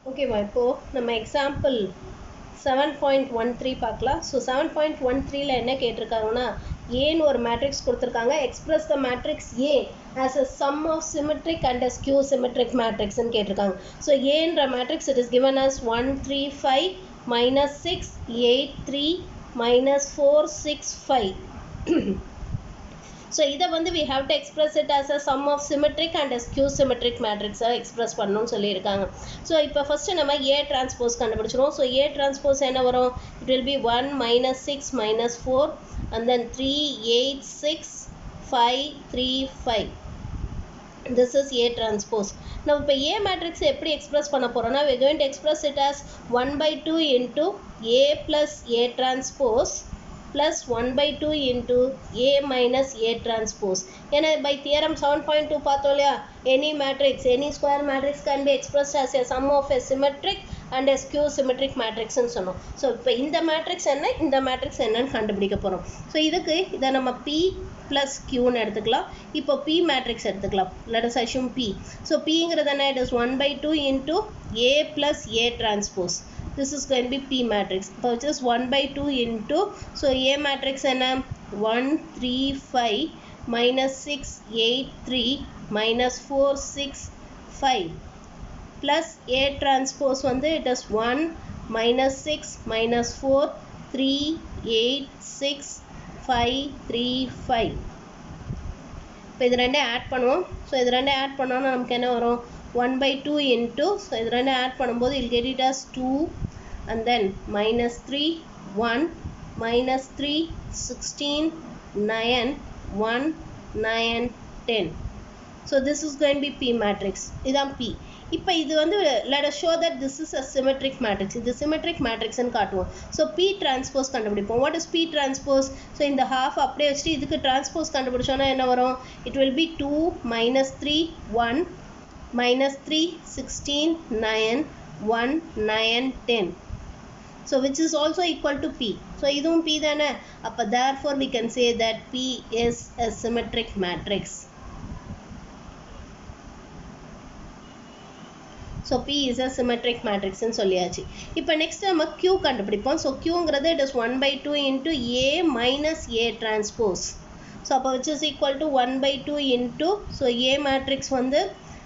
ஓகேவா இப்போ நம்ம எக்ஸாம்பிள் 7.13 பார்க்கலாம். ஸோ 7.13ல என்ன கேட்டிருக்காங்கன்னா ஏன்னு ஒரு மேட்ரிக்ஸ் கொடுத்துருக்காங்க. Express the matrix A as a sum of symmetric and a skew symmetric மேட்ரிக்ஸ்ன்னு கேட்டிருக்காங்க. ஸோ ஏன்ற matrix it is given as 1 3 5 minus 6 8 3 minus 4 6 5. So இதை வந்து we have to express it as a sum of symmetric and a skew symmetric matrix express பண்ணணும்னு சொல்லியிருக்காங்க. So இப்போ first நம்ம A transpose கண்டுபிடிச்சிருவோம். ஸோ A transpose என்ன வரும்? It will be 1 minus 6 minus 4 and then 3 8 6 5 3 5. This is A transpose. Now இப்போ A matrix எப்படி express பண்ண போறோம்னா we are going to express it as 1 by 2 into A plus A transpose plus 1 by 2 into A minus A transpose. ஏன்னா by theorem 7.2 பார்த்தோம் இல்லையா, any matrix, any square matrix can be expressed as a sum of a symmetric and a skew symmetric matrix ன்னு சொன்னோம். So இப்போ இந்த matrix என்ன, இந்த matrix என்னன்னு கண்டுபிடிக்க போகிறோம். ஸோ இதுக்கு இதை நம்ம P plus Qன்னு எடுத்துக்கலாம். இப்போ P மேட்ரிக்ஸ் எடுத்துக்கலாம். let us assume P. So Pங்கிறது என்ன, it is 1 by 2 into A plus A transpose. This is going to be P matrix, which is 1 by 2 into, so A matrix enna 1 3 5 minus 6 8 3 minus 4 6 5 plus A transpose வந்து it is 1 minus 6 minus 4 3 8 6 5 3 5. இப்போ இது ரெண்டே add பண்ணுவோம். So இது ரெண்டே add பண்ணோன்னா நமக்கு என்ன வரும், 1 by 2 into, ஸோ இது ரெண்டே ஆட் பண்ணும்போது you'll get it as 2 and then minus 3 1 minus 3 16 9 1 9 10. So this is going to be P matrix. இதான் P. இப்போ இது வந்து let us show that this is a symmetric matrix. இது symmetric matrix ன்னு காட்டுவோம். So P transpose கண்டுபிடிப்போம். What is P transpose? So இந்த half அப்படியே வச்சுட்டு இதுக்கு transpose கண்டுபிடிச்சோன்னா என்ன வரும், it will be 2 minus 3 1 minus 3 16 9 1 9 10. So which is also equal to P. So இதுவும் P தானே. அப்போ therefore we can say that P is a symmetric matrix. So P is a symmetric matrix ன்னு சொல்லியாச்சு. இப்போ next நம்ம Q கண்டுபிடிப்போம். So Qங்கிறது it is 1 by 2 into A minus A transpose. So அப்போ which is equal to 1 by 2 into, so A matrix வந்து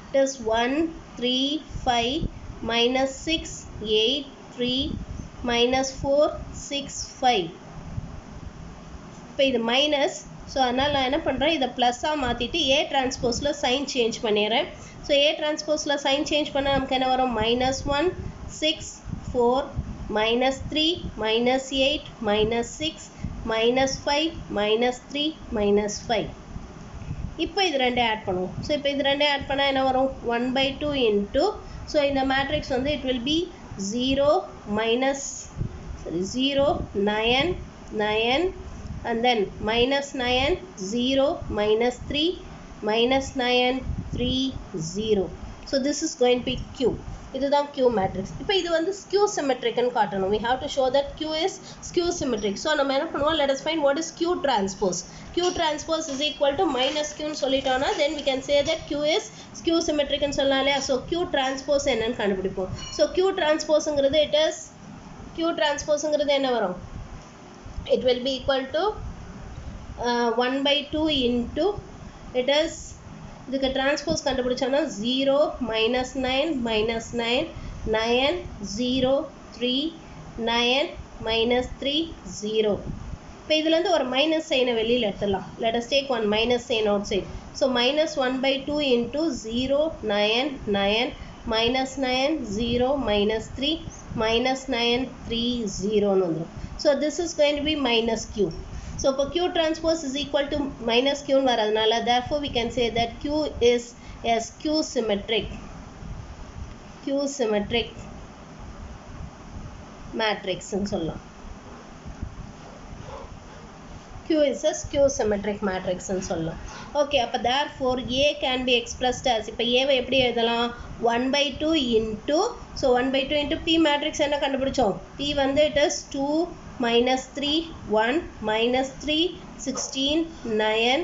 it is 1 3 5 minus 6 8 3 minus 4 6 5. இப்போ இது minus, so அதனால் நான் என்ன பண்ணுறேன், இதை ப்ளஸ்ஸாக மாற்றிட்டு A டிரான்ஸ்போஸில் சைன் சேஞ்ச் பண்ணிடுறேன். ஸோ A டிரான்ஸ்போஸில் சைன் சேஞ்ச் பண்ணால் நமக்கு என்ன வரும், -1 6 4 -3 -8 -6 -5 -3 -5. இப்போ இது ரெண்டே ஆட் பண்ணுவோம். ஸோ இப்போ இது ரெண்டே ஆட் பண்ணால் என்ன வரும், 1 by 2 into, ஸோ இந்த மேட்ரிக்ஸ் வந்து it will be 0 minus 0 9 9 and then minus 9 0 minus 3 minus 9 3 0. So this is going to be Q. இதுதான் Q matrix. இப்போ இது வந்து skew symmetric ன்னு காட்டணும். We have to show that Q is skew symmetric. So நம்ம என்ன பண்ணுவோம், let us find what is Q transpose. Q transpose is equal to minus Q ன்னு சொல்லிட்டோம்னா then we can say that Q is skew symmetric ன்னு சொல்லலாம் இல்லையா. So Q transpose என்னன்னு கண்டுபிடிப்போம். So Q transpose-ங்கிறது it is, Q transpose-ங்கிறது என்ன வரும், it will be equal to 1 by 2 into, it is, இதுக்கு டிரான்ஸ்போஸ் கண்டுபிடிச்சோன்னா 0 minus 9 minus 9 9 0 3 9 minus 3 0. இப்போ இதுலேருந்து ஒரு மைனஸ் சைனை வெளியில் எடுத்துடலாம். let us take one minus sign outside. So minus 1 by 2 into 0 9 9 minus 9 0 minus 3 minus 9 3 0ன்னு வந்துடும். So this is going to be minus Q. So இப்போ Q transpose is equal to minus Q ன்னு வரதுனால therefore we can say that Q is a skew symmetric matrix ன்னு சொல்லலாம். Q is a skew symmetric matrix ன்னு சொல்லலாம். Okay, அப்போ therefore A can be expressed as, இப்போ ஏவை எப்படி எழுதலாம், 1 by 2 into, so 1 by 2 into P matrix என்ன கண்டுபிடிச்சோம், P வந்து it is 2 minus 3 1 minus 3 16 9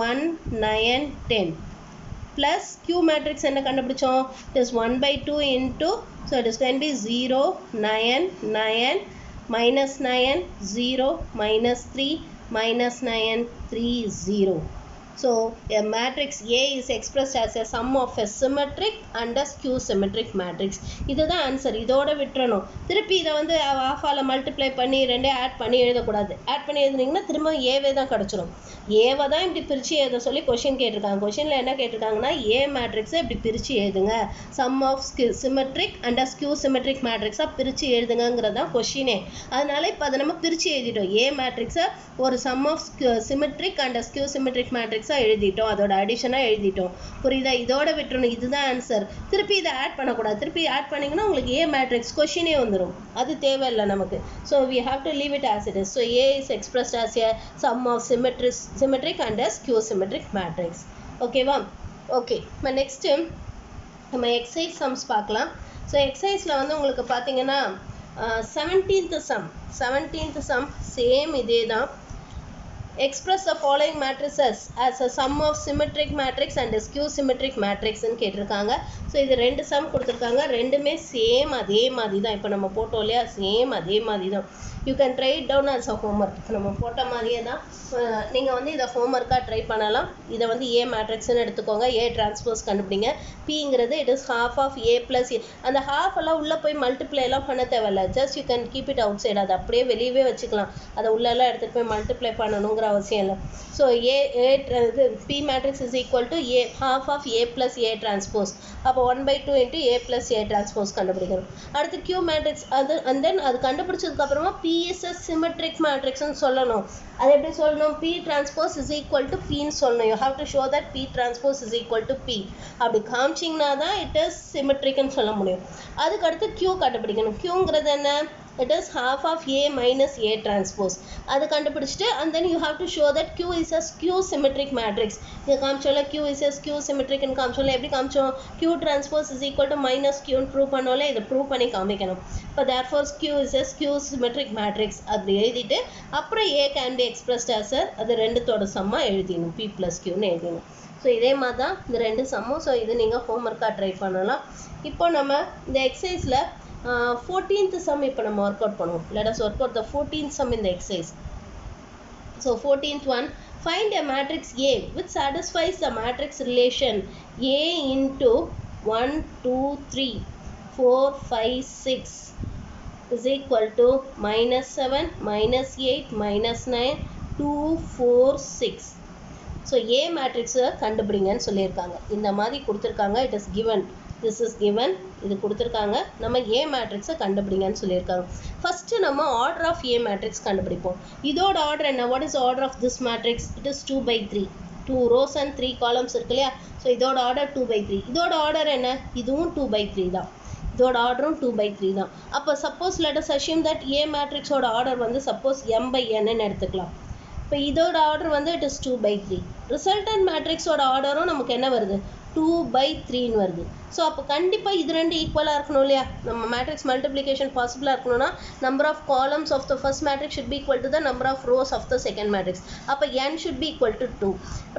1 9 10 plus Q matrix என்ன கண்டுபிடிச்சோம்? It is 1 by 2 into, so it is going to be 0, 9, 9, minus 9, 0, minus 3, minus 9, 3, 0. So a matrix A is expressed as a sum of a symmetric and a skew symmetric matrix. இதுதான் answer. இதோட விட்டுறணும். திருப்பி இதை வந்து ஆஃபால் multiply பண்ணி ரெண்டே add பண்ணி எழுதக்கூடாது. ஆட் பண்ணி எழுதுனீங்கன்னா திரும்ப ஏவே தான் கிடச்சிரும். ஏவை தான் இப்படி பிரித்து எழுத சொல்லி கொஷின் கேட்டிருக்காங்க. கொஷினில் என்ன கேட்டிருக்காங்கன்னா ஏ மேட்ரிக்ஸை இப்படி பிரித்து எழுதுங்க, sum of symmetric and skew symmetric மேட்ரிக்ஸாக பிரித்து எழுதுங்கிறது தான் கொஷினே. அதனால இப்போ அதை நம்ம பிரித்து எழுதிட்டோம். ஏ மேட்ரிக்ஸை ஒரு sum of symmetric and skew symmetric மேட்ரிக்ஸாக எழுதிட்டோம், அதோட அடிஷனாக எழுதிட்டோம். புரியுதா? இதோட விட்டுறணும். இதுதான் ஆன்சர். திருப்பி இதை ஆட் பண்ணக்கூடாது. திருப்பி ஆட் பண்ணிங்கன்னா உங்களுக்கு ஏ மேட்ரிக்ஸ் கொஷினே வந்துடும். அது தேவையில்லை நமக்கு. So we have to leave it as it is. So A is expressed as a sum of symmetric and a skew symmetric matrix. ஓகேவா? ஓகே, இப்போ நெக்ஸ்ட்டு நம்ம எக்ஸசைஸ் சம்ஸ் பார்க்கலாம். ஸோ எக்ஸசைஸில் வந்து உங்களுக்கு பார்த்தீங்கன்னா 17th sum சேம் இதே தான். Express the following matrices as a sum of symmetric matrix and a skew symmetric matrix ன்னு கேட்டிருக்காங்க. ஸோ இது ரெண்டு சம் கொடுத்துருக்காங்க. ரெண்டுமே சேம் அதே மாதிரி தான். இப்போ நம்ம போட்டோம் இல்லையா, சேம் அதே மாதிரி தான். You can try it down as a homework. இப்போ நம்ம போட்ட மாதிரியே தான். நீங்கள் வந்து இதை ஹோம்ஒர்க்காக ட்ரை பண்ணலாம். இதை வந்து ஏ மேட்ரிக்ஸ்ன்னு எடுத்துக்கோங்க. ஏ டிரான்ஸ்போஸ் கண்டுபிடிங்க. பிங்கிறது it is half of a plus a. அந்த half எல்லாம் உள்ளே போய் மல்டிப்ளை எல்லாம் பண்ண தேவையில்ல. Just you can keep it out side. அதை அப்படியே வெளியவே வச்சுக்கலாம். அதை உள்ளெல்லாம் எடுத்துகிட்டு போய் மல்டிப்ளை பண்ணணுங்கிற அவசியம் இல்லை. ஸோ இது P matrix is equal to A half of a plus a transpose. அப்போ 1 by 2 into a plus a transpose கண்டுபிடிக்கணும். அடுத்து Q மேட்ரிக்ஸ் அது அண்ட் தென் அது கண்டுபிடிச்சதுக்கப்புறமா P is a symmetric matrix ன்னு சொல்லணும். அது எப்படி சொல்லணும்? P transpose is equal to P ன்னு சொல்லணும். You have to show that P transpose is equal to P. அப்படி காமிச்சிங்கன்னா தான் it is symmetric ன்னு சொல்ல முடியும். அதுக்கு அடுத்து Q கண்டுபிடிக்கணும். Qங்கிறது என்ன? It is half of A minus A transpose. அது கண்டுபிடிச்சிட்டு and then you have to show that Q is a skew symmetric matrix. இங்கே காமிச்சோம்ல Q is a skew symmetric ன்னு காமிச்சோம்ல. எப்படி காமிச்சோம்? Q transpose is equal to minus Q ன்னு prove பண்ணோம்ல. இதை prove பண்ணி காமிக்கணும். இப்போ therefore Q is a skew symmetric matrix அப்படி எழுதிட்டு அப்புறம் A can be expressed as a அது ரெண்டுத்தோட சம்மா எழுதிடணும். P plus Q ன்னு எழுதிடணும். ஸோ இதே மாதிரி தான் இந்த ரெண்டு சம்மும். ஸோ இது நீங்கள் ஹோம்ஒர்க்காக ட்ரை பண்ணலாம். இப்போ நம்ம இந்த எக்ஸசைஸில் 14th sum இப்போ நம்ம ஒர்க் அவுட் பண்ணுவோம். Let us work out the 14th sum in the exercise. So 14th one, find a matrix A which satisfies the matrix relation A into 1, 2, 3, 4, 5, 6 is equal to -7, -8, -9, 2, 4, 6. So A matrix கண்டுபிடிங்கன்னு சொல்லியிருக்காங்க. இந்த மாதிரி கொடுத்துருக்காங்க. It is given. This is given. இது கொடுத்துருக்காங்க. நம்ம A மேட்ரிக்ஸை கண்டுபிடிங்கன்னு சொல்லியிருக்காங்க. First நம்ம ஆர்டர் ஆஃப் A மேட்ரிக்ஸ் கண்டுபிடிப்போம். இதோட ஆர்டர் என்ன? What is order of this matrix? It is 2 by 3. 2 rows and 3 columns இருக்கு இல்லையா? ஸோ இதோட ஆர்டர் 2 by 3. இதோட ஆர்டர் என்ன? இதுவும் 2 by 3 தான். இதோட ஆர்டரும் 2 by 3 தான். அப்போ suppose let us assume that A மேட்ரிக்ஸோட ஆர்டர் வந்து சப்போஸ் m by n ன்னு எடுத்துக்கலாம். இப்போ இதோட ஆர்டர் வந்து இட் இஸ் 2 by 3. ரிசல்டன்ட் மேட்ரிக்ஸோட ஆர்டரும் நமக்கு என்ன வருது? 2 by 3 வருது. ஸோ அப்போ கண்டிப்பாக இது ரெண்டு ஈக்குவலாக இருக்கணும் இல்லையா? நம்ம மேட்ரிக்ஸ் மல்டிப்ளிகேஷன் பாசிபிளாக இருக்கணும்னா number of columns of the first matrix should be equal to the number of rows of the second matrix. அப்போ n should be equal to 2.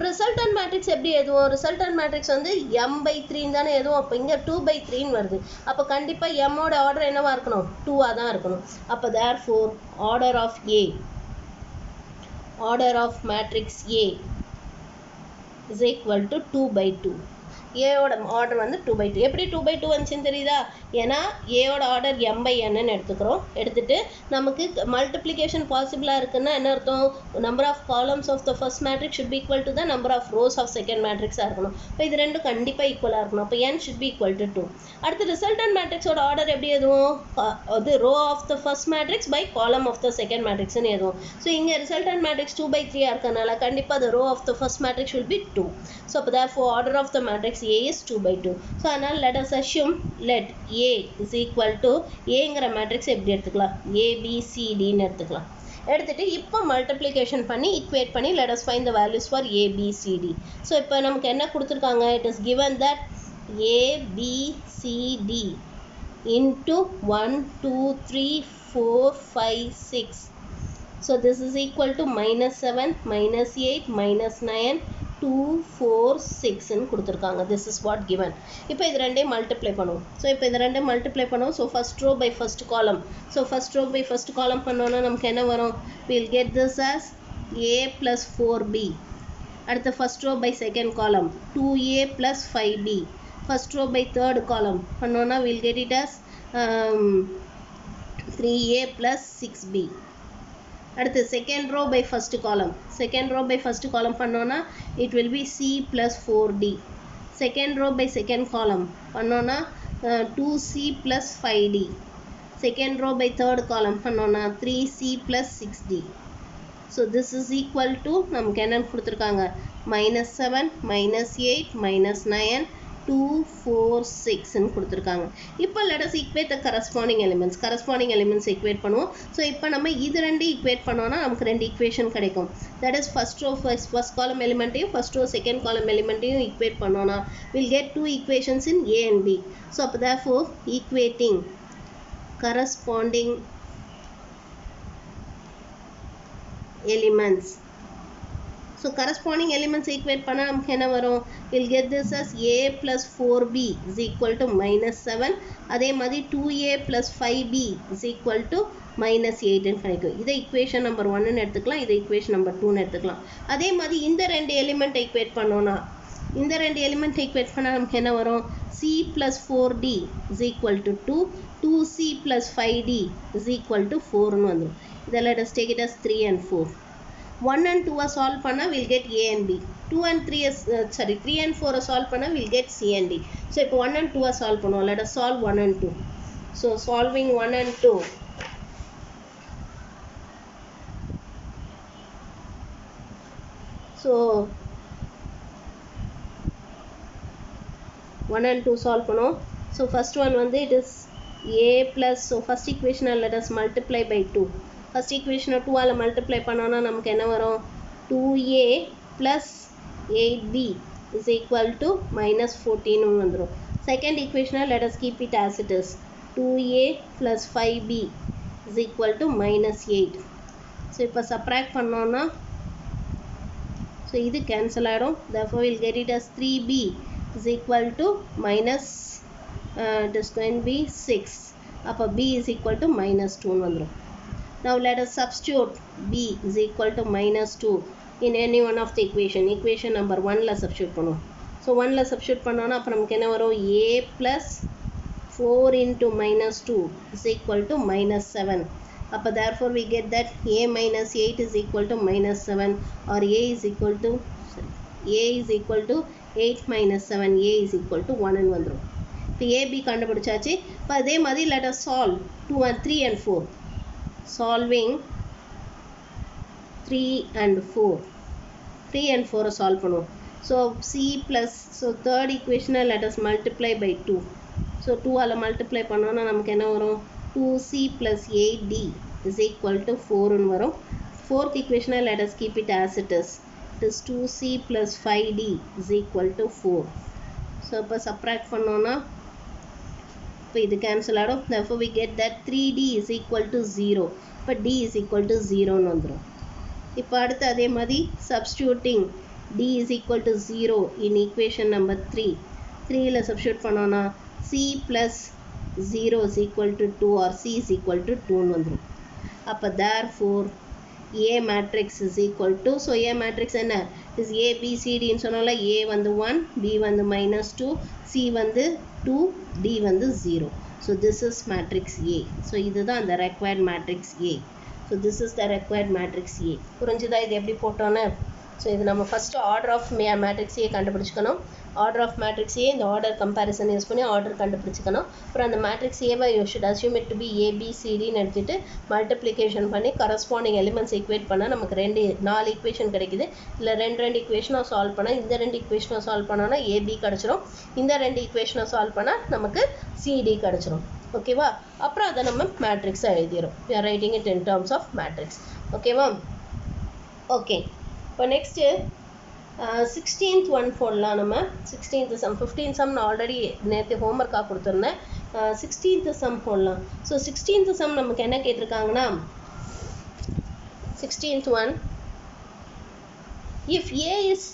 Resultant matrix எப்படி எதுவும்? ரிசல்டன்ட் மேட்ரிக்ஸ் வந்து m by 3 தானே எதுவும். அப்போ இங்கே 2 by 3 வருது. அப்போ கண்டிப்பாக m-ஓட ஆர்டர் என்னவாக இருக்கணும்? 2ஆக தான் இருக்கணும். அப்போ therefore order of A, order of matrix A is equal to 2 by 2. ஏயோட order வந்து 2 by 2. எப்படி 2 by 2 வந்துச்சுன்னு தெரியுதா? ஏன்னா ஏயோட ஆர்டர் m by n எடுத்துக்கிறோம். எடுத்துட்டு நமக்கு மல்டிப்ளிகேஷன் பாசிபிளாக இருக்குன்னா என்ன அர்த்தம்? Number of columns of the first matrix should be equal to the number of rows of second மேட்ரிக்ஸாக இருக்கணும். இப்போ இது ரெண்டும் கண்டிப்பாக ஈக்குவலாக இருக்கணும். அப்போ n should be equal to 2. அடுத்து ரிசல்டன்ட் மேட்ரிக்ஸோட ஆர்டர் எப்படி எதுவும்? அது row of the first matrix by column of the second மேட்ரிக்ஸ்னு எதுவும். ஸோ இங்கே ரிசல்டன்ட் மேட்ரிக்ஸ் 2 by 3 இருக்கனால கண்டிப்பாக the row of the first matrix will be 2. So therefore order of the matrix A is 2 by 2. So அதனால் let us assume let A is equal to Aங்கிற matrix எப்படி எடுத்துக்கலாம்? A B C D ன்னு எடுத்துக்கலாம். எடுத்துட்டு இப்போ multiplication பண்ணி equate பண்ணி let us find the values for A B C D. So இப்போ நமக்கு என்ன கொடுத்துருக்காங்க? It is given that A B C D into 1, 2, 3, 4, 5, 6. So this is equal to -7, -8, -9, 2 4 6 ன்னு கொடுத்துருக்காங்க. this is what given. இப்போ இது ரெண்டையும் மல்டிப்ளை பண்ணுவோம். ஸோ இப்போ இது ரெண்டையும் மல்டிப்ளை பண்ணுவோம். So first row by first column. So first row by first column பண்ணோன்னா நமக்கு என்ன வரும்? we'll get this as a plus 4b. அடுத்த ஃபர்ஸ்ட் ரோ பை செகண்ட் காலம் 2a plus 5b. First row by third column பண்ணோன்னா we'll get it as 3a plus 6b. அடுத்து second row by first column. Second row by first column பண்ணோன்னா it will be c plus 4d. Second row by second column பண்ணோன்னா 2c plus 5d. Second row by third column பண்ணோன்னா 3c plus 6d. So this is equal to நமக்கு என்னென்னு கொடுத்துருக்காங்க? -7 -8 -9 2 4 6ன்னு கொடுத்துருக்காங்க. இப்போ let us equate the corresponding elements. corresponding elements equate பண்ணுவோம். So இப்போ நம்ம இது ரெண்டு equate பண்ணோன்னா நமக்கு ரெண்டு ஈக்குவேஷன் கிடைக்கும். that is first row first column elementையும் first row second column elementையும் equate பண்ணோன்னா we'll get two equations in A and B. so அப்போ therefore equating corresponding elements. So corresponding elements equate பண்ணா நமக்கு என்ன வரும்? we'll get this as a plus 4b is equal to -7. அதே மாதிரி 2a plus 5b is equal to -8 ன்னு கிடைக்கும். இதை equation number 1 ன்னு எடுத்துக்கலாம், இதை equation number 2 ன்னு எடுத்துக்கலாம். அதே மாதிரி இந்த ரெண்டு எலிமெண்ட் equate பண்ணோம்னா இந்த ரெண்டு எலிமெண்ட் equate பண்ணா நமக்கு என்ன வரும்? c plus 4d is equal to 2, 2c plus 5d is equal to 4 ன்னு வந்துரும். இதை let us take it as 3 and 4. 1 and 2 solve பண்ணா we'll get A and B. 2 and 3 3 and 4 solve பண்ணா we'll get C and D. So இப்போ 1 and 2 solve பண்ணுவோம். let us solve 1 and 2. so solving 1 and 2. so 1 and 2 solve பண்ணுவோம். so first one வந்து it is A plus, so first equation let us multiply by 2. first equation 2 ஆல multiply பண்ணோம்னா நமக்கு என்ன வரும்? 2a plus 8b is equal to -14 ன்னு வந்துரும். second equation let us keep it as it is. 2a plus 5b is equal to -8. so இப்போ subtract பண்ணோம்னா so இது cancel ஆயிடும். therefore we'll get it as 3b is equal to minus it is going to be 6. அப்போ b is equal to -2 ன்னு வந்துரும். now let us substitute b is equal to -2 in any one of the equation number 1 ல substitute பண்ணுவோம். so 1 ல substitute பண்ணோம்னா அப்ப நமக்கு என்ன வரும்? a plus 4 into -2 is equal to -7. அப்ப therefore we get that a minus 8 is equal to -7 or a is equal to 8 minus 7, a is equal to 1 ன்னு வந்துரும். இப்போ a b கண்டுபிடிச்சாச்சு. இப்போ அதே மாதிரி let us solve 2 and 3 and 4. solving 3 and 4. 3 and 4 solve பண்ணுவோம். so c plus, so third equation let us multiply by 2. so 2 ஆல multiply பண்ணோம்னா நமக்கு என்ன வரும்? 2c plus 8d is equal to 4 ன்னு வரும். fourth equation let us keep it as it is. it is 2c plus 5d is equal to 4. so இப்போ subtract பண்ணோம்னா இப்போ இது cancel ஆடும். therefore we get that 3d is equal to 0. இப்போ d is equal to 0 ன்னு வந்துரும். இப்போ அடுத்து அதே மாதிரி substituting d is equal to 0 in equation number 3. 3 ல substitute பண்ணோம்னா c plus 0 is equal to 2 or c is equal to 2 ன்னு வந்துரும். அப்போ therefore A matrix is equal to, so A matrix என்ன? is A, B, C, D ன்னு சொன்னால A வந்து 1, B வந்து -2, C வந்து 2, D வந்து 0. so this is matrix A. so இதுதான் அந்த required matrix A. so this is the required matrix A. புரிஞ்சுதா இது எப்படி போட்டோன்னு? so இது நம்ம first order of matrix A கண்டுபிடிச்சுக்கணும். order of matrix A, இந்த order comparison யூஸ் பண்ணி order கண்டுபிடிச்சுக்கணும். அப்புறம் அந்த matrix A why you should assume it to be A, B, C, D ன்னு எடுத்துட்டு multiplication பண்ணி corresponding elements equate பண்ணா நமக்கு 4 equation கிடைக்குது. இல்லை ரெண்டு equation சால்வ் பண்ணா இந்த 2 equation சால்வ் பண்ணோம்னா AB கிடைச்சிரும். இந்த 2 equation சால்வ் பண்ணா நமக்கு CD கிடைச்சிரும். ஓகேவா? அப்புறம் அதை நம்ம மேட்ரிக்ஸை எழுதிரும். we are writing it in terms of matrix. ஓகேவா? ஓகே, இப்போ நெக்ஸ்ட்டு 16th ஒன் போடலாம். நம்ம 16th சம், 15th சம் நான் ஆல்ரெடி நேற்று ஹோம்ஒர்க்காக கொடுத்துருந்தேன். 16th சம் போடலாம். ஸோ 16th சம் நமக்கு என்ன கேட்டிருக்காங்கன்னா 16th one, if A is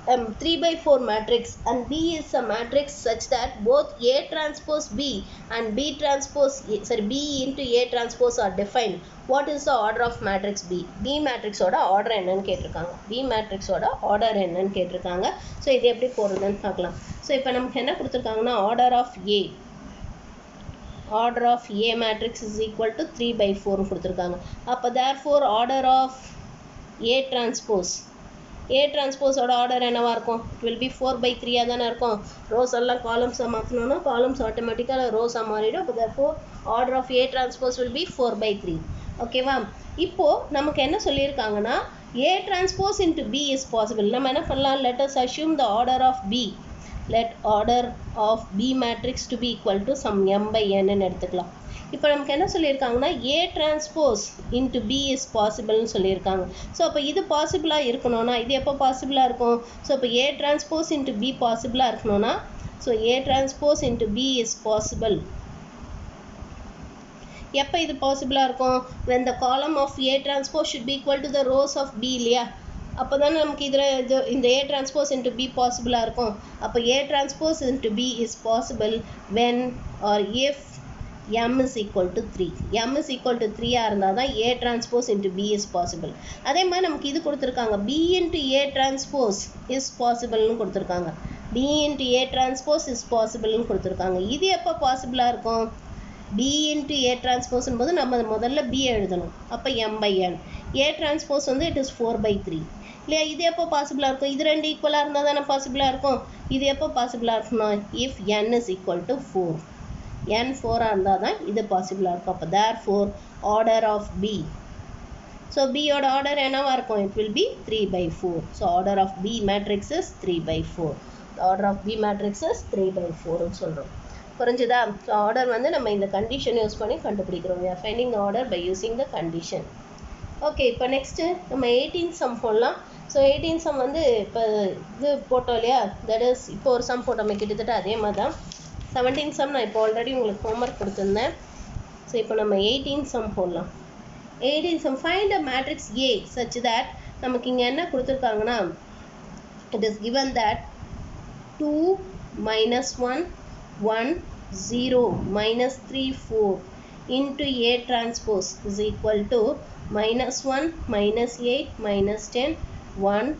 3 by 4 matrix and B is a matrix such that both A transpose B and B transpose B into A transpose are defined, what is the order of matrix B? B matrix oda order என்னன்னு கேட்டிருக்காங்க. B matrix oda order என்னன்னு கேட்டிருக்காங்க. So இது எப்படி போடுறதுன்னு பார்க்கலாம். So இப்போ நமக்கு என்ன கொடுத்துருக்காங்கன்னா order of A matrix is equal to 3 by 4 கொடுத்துருக்காங்க. அப்போ therefore order of A transpose ஓட ஆர்டர் என்னவா இருக்கும்? It will be 4 by 3 தானே இருக்கும். ரோஸ் எல்லாம் காலம்ஸாக மாற்றணும்னா காலம்ஸ் ஆட்டோமேட்டிக்காக ரோஸாக மாறிடும். அப்போ therefore order of A transpose will be 4 by 3. ஓகேவா? இப்போது நமக்கு என்ன சொல்லியிருக்காங்கன்னா A transpose into B is possible. நம்ம என்ன பண்ணலாம்? Let us assume the order of B. Let order of B matrix to be equal to some m by n ன்னு எடுத்துக்கலாம். இப்போ நமக்கு என்ன சொல்லியிருக்காங்கன்னா A transpose into B is possible ன்னு சொல்லியிருக்காங்க. ஸோ அப்போ இது பாசிபிளாக இருக்கணும்னா இது எப்போ பாசிபிளாக இருக்கும்? ஸோ இப்போ A transpose into B பாசிபிளாக இருக்கணும்னா so A transpose into B is possible. எப்போ இது பாசிபிளாக இருக்கும்? when the column of A transpose should be equal to the rows of B இல்லையா? அப்போ தானே நமக்கு இதில் இந்த A transpose into B பாசிபிளாக இருக்கும். அப்போ A transpose into B is possible when or if m is equal to 3. m is equal to 3 இருந்தால் தான் A transpose into B is possible. அதே மாதிரி நமக்கு இது கொடுத்துருக்காங்க B into A transpose is possibleன்னு கொடுத்துருக்காங்க. B into A transpose is possibleன்னு கொடுத்துருக்காங்க. இது எப்போ பாசிபிளாக இருக்கும்? B into A transpose போது நம்ம முதல்ல B எழுதணும். அப்போ m by n. A transpose வந்து it is 4 by 3. இல்லையா? இது எப்போ பாசிபிளாக இருக்கும்? இது ரெண்டு ஈக்குவலாக இருந்தால் தானே பாசிபிளாக இருக்கும். இது எப்போ பாசிபிளாக இருக்குன்னா if n is equal to 4. n 4 இருந்தால் தான் இது பாசிபிளாக இருக்கும். அப்போ therefore order of B. So பியோட ஆர்டர் என்னவா இருக்கும்? It will be 3 by 4. So order of B matrix is 3 by 4. The order of B matrix is 3 by 4 சொல்கிறோம். புரிஞ்சுதா? ஸோ ஆர்டர் வந்து நம்ம இந்த கண்டிஷன் யூஸ் பண்ணி கண்டுபிடிக்கிறோம். We are finding the order by using the condition. Okay, இப்போ next நம்ம 18th some போடலாம். ஸோ 18th சம் வந்து இப்போ இது போட்டோம் இல்லையா? தட் இஸ் இப்போ ஒரு சம் போட்டோம் கிட்டத்தட்ட அதே மாதிரி தான். 17th சம் நான் இப்போ ஆல்ரெடி உங்களுக்கு ஹோம்ஒர்க் கொடுத்துருந்தேன். ஸோ இப்போ நம்ம 18th சம் போடலாம். 18th some find a matrix A such that நமக்கு இங்கே என்ன கொடுத்துருக்காங்கன்னா it is given that 2 minus 1 1 0 minus 3 4 into A transpose is equal to minus 1 minus 8 minus 10 1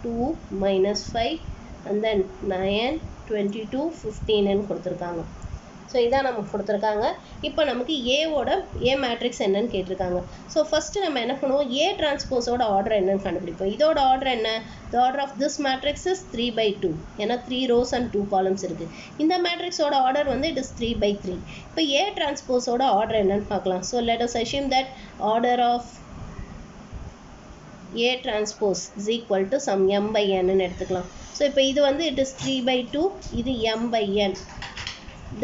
2 minus 5 and then 9 22 15 ன்னு கொடுத்துருக்காங்க. ஸோ இதான் நமக்கு கொடுத்துருக்காங்க. இப்போ நமக்கு ஏவோட ஏ மேட்ரிக்ஸ் என்னன்னு கேட்டிருக்காங்க. ஸோ ஃபஸ்ட்டு நம்ம என்ன பண்ணுவோம்? ஏ டிரான்ஸ்போஸோட ஆர்டர் என்னன்னு கண்டுபிடிப்போம். இதோட ஆர்டர் என்ன? The order of this matrix is 3 by 2. ஏன்னா 3 rows and 2 columns இருக்குது. இந்த மேட்ரிக்ஸோட ஆர்டர் வந்து இட் இஸ் 3 by 3. இப்போ ஏ டிரான்ஸ்போஸோட ஆர்டர் என்னன்னு பார்க்கலாம். So let us assume that order of A transpose is equal to some m by n ன்னு எடுத்துக்கலாம். So இப்போ இது வந்து இட் இஸ் 3 by 2, இது m by n.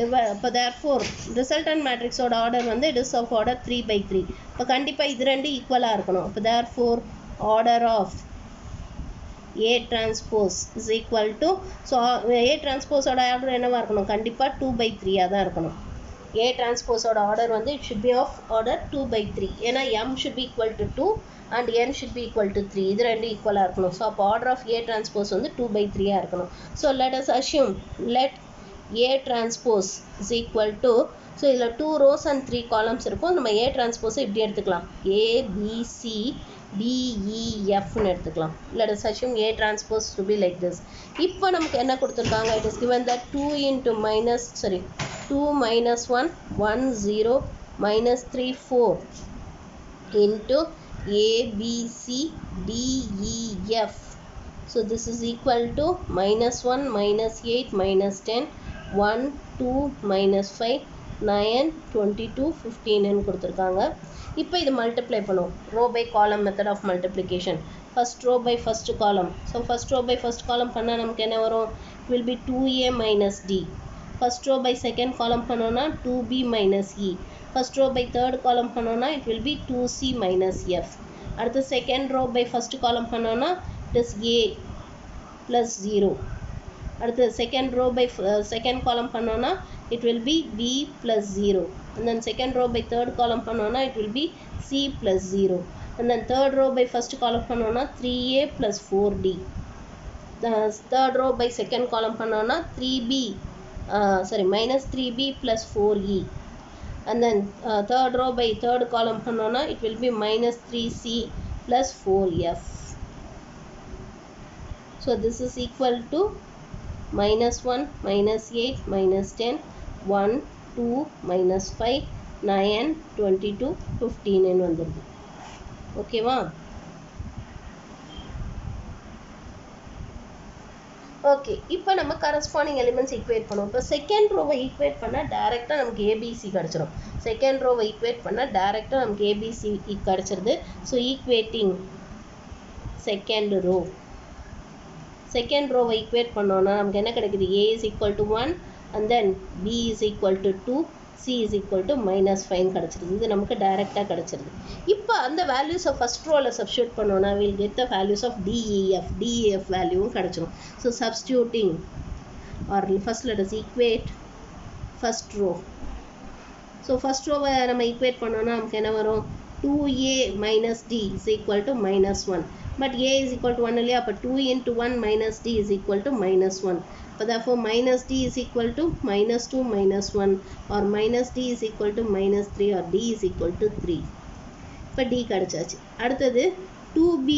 இப்போ therefore resultant matrix ஓட ஆர்டர் வந்து it is of order 3 by 3. இப்போ கண்டிப்பாக இது ரெண்டு ஈக்குவலாக இருக்கணும். இப்போ therefore order of A transpose is equal to, so A transpose ஓட ஆர்டர் என்னவா இருக்கணும்? கண்டிப்பாக 2 by 3 தான் இருக்கணும். A transpose ஓட ஆர்டர் வந்து it should be of order 2 by 3. ஏன்னா m should be equal to 2 and n should be equal to 3. இது ரெண்டு ஈக்குவலாக இருக்கணும். ஸோ அப்போ ஆர்டர் ஆஃப் A transpose வந்து 2 by 3 இருக்கணும். So let us assume let A transpose is equal to, so இதில் 2 rows and 3 columns இருக்கும். நம்ம A transpose இப்படி எடுத்துக்கலாம். A B C D E F ன்னு எடுத்துக்கலாம். let us assume A transpose to be like this. இப்போ நமக்கு என்ன கொடுத்துருக்காங்க? it is given that 2 minus 1 1 0 minus 3 4 into A B C D E F. So this is equal to minus 1 minus 8 minus 10 1 2 minus 5 9 22 15 ன்னு கொடுத்துருக்காங்க. இப்போ இது multiply பண்ணுவோம். Row by column method of multiplication. First row by first column. So first row by first column பண்ணால் நமக்கு என்ன வரும்? It will be 2A minus D. First row by second column பண்ணோன்னா 2B minus E. First row by third column பண்ணோன்னா it will be 2C minus F. அடுத்து second row by first column பண்ணோன்னா it is A plus 0. அடுத்து second row by second column பண்ணோன்னா it will B B plus 0. and then second row by third column பண்ணோன்னா it will be C plus 0. and then third row by first column பண்ணோன்னா 3A plus 4D. third row by second column பண்ணோம்னா 3b minus 3b plus 4e. And then third row by third column பண்ணோம்னா it will be minus 3c plus 4f. So this is equal to minus 1, minus 8, minus 10, 1, 2, minus 5, 9, 22, 15 ன்னு வந்துருது. ஓகேவா? Okay, இப்போ நம்ம corresponding elements equate பண்ணுவோம். இப்போ second ரோவை equate பண்ணால் டேரெக்டாக நமக்கு ஏபிசி கிடச்சிரும். செகண்ட் ரோவை ஈக்குவேட் பண்ணால் டேரெக்டாக நமக்கு ஏபிசி கிடச்சிருது. So equating second row, second ரோவை ஈக்குவேட் பண்ணோன்னா நமக்கு என்ன கிடைக்குது? A is equal to 1 and then B is equal to 2, C is equal to minus 5 கிடச்சிருது. இது நமக்கு டைரெக்டாக கிடச்சிருது. இப்போ அந்த வேல்யூஸை ஃபஸ்ட் ரோவில் சப்ஸ்டியூட் பண்ணோன்னா we'll get the values of DEF வேல்யூவும் கிடச்சிரும். So substituting or first let us equate first row. So first ரோவை நம்ம ஈக்குவேட் பண்ணோன்னா நமக்கு என்ன வரும்? 2a minus d is equal to minus 1. But a is equal to 1 இல்லையா? அப்போ 2 into 1 minus d is equal to minus 1. So therefore minus d is equal to minus 2 minus 1, or minus d is equal to minus 3, or d is equal to 3. இப்போ d கிடச்சாச்சு. அடுத்தது 2b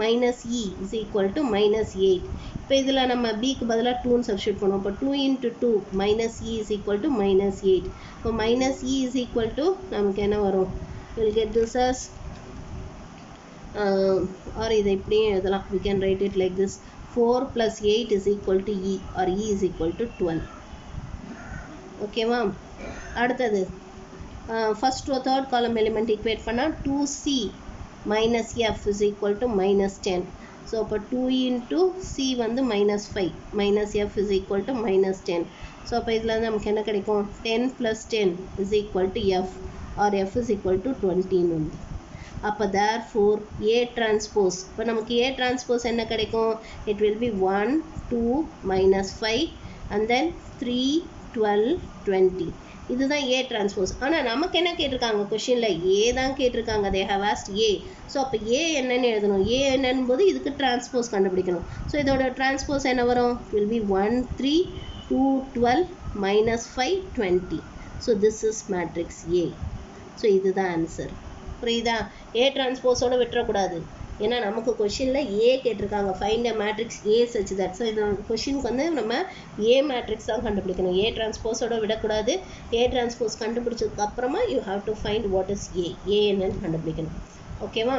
minus e is equal to minus 8. இப்போ இதில் நம்ம bக்கு பதிலாக 2 substitute பண்ணுவோம். இப்போ 2 into 2 minus e is equal to minus 8. இப்போ minus e is equal to நமக்கு என்ன வரும்? We'll get this as or இதை இப்படியும் எழுதலாம். We can write it like this: 4 plus 8 is equal to e, or e is equal to 12. ஓகேவா? அடுத்தது first row third column element equate பண்ணால் 2c minus f is equal to minus 10. ஸோ அப்போ 2 into c வந்து minus 5, minus f is equal to minus 10. ஸோ அப்போ இதில் வந்து நமக்கு என்ன கிடைக்கும்? 10 plus 10 is equal to f, or f is equal to 20 வந்து. அப்போ therefore A transpose, இப்போ நமக்கு A transpose என்ன கிடைக்கும்? It will be 1, 2, minus 5 and then 3, 12, 20. இதுதான் A transpose. ஆனால் நமக்கு என்ன கேட்டிருக்காங்க? கொஷினில் A தான் கேட்டிருக்காங்க. they have asked A. So அப்போ A என்னன்னு எழுதணும். A என்னன்னு போது இதுக்கு transpose கண்டுபிடிக்கணும். ஸோ இதோட transpose என்ன வரும்? It will be 1, 3, 2, 12, minus 5, 20. So this is matrix A. So இதுதான் ஆன்சர். புரியுதா? ஏ டிரான்ஸ்போஸோட விட்டுறக்கூடாது. ஏன்னா நமக்கு கொஷினில் ஏ கேட்டிருக்காங்க. Find a matrix A such that. So இந்த கொஷினுக்கு வந்து நம்ம ஏ மேட்ரிக்ஸ் தான் கண்டுபிடிக்கணும். ஏ டிரான்ஸ்போஸோட விடக்கூடாது. ஏ டிரான்ஸ்போஸ் கண்டுபிடிச்சதுக்கு அப்புறமா you have to find what is A என்னன்னு கண்டுபிடிக்கணும். ஓகேவா?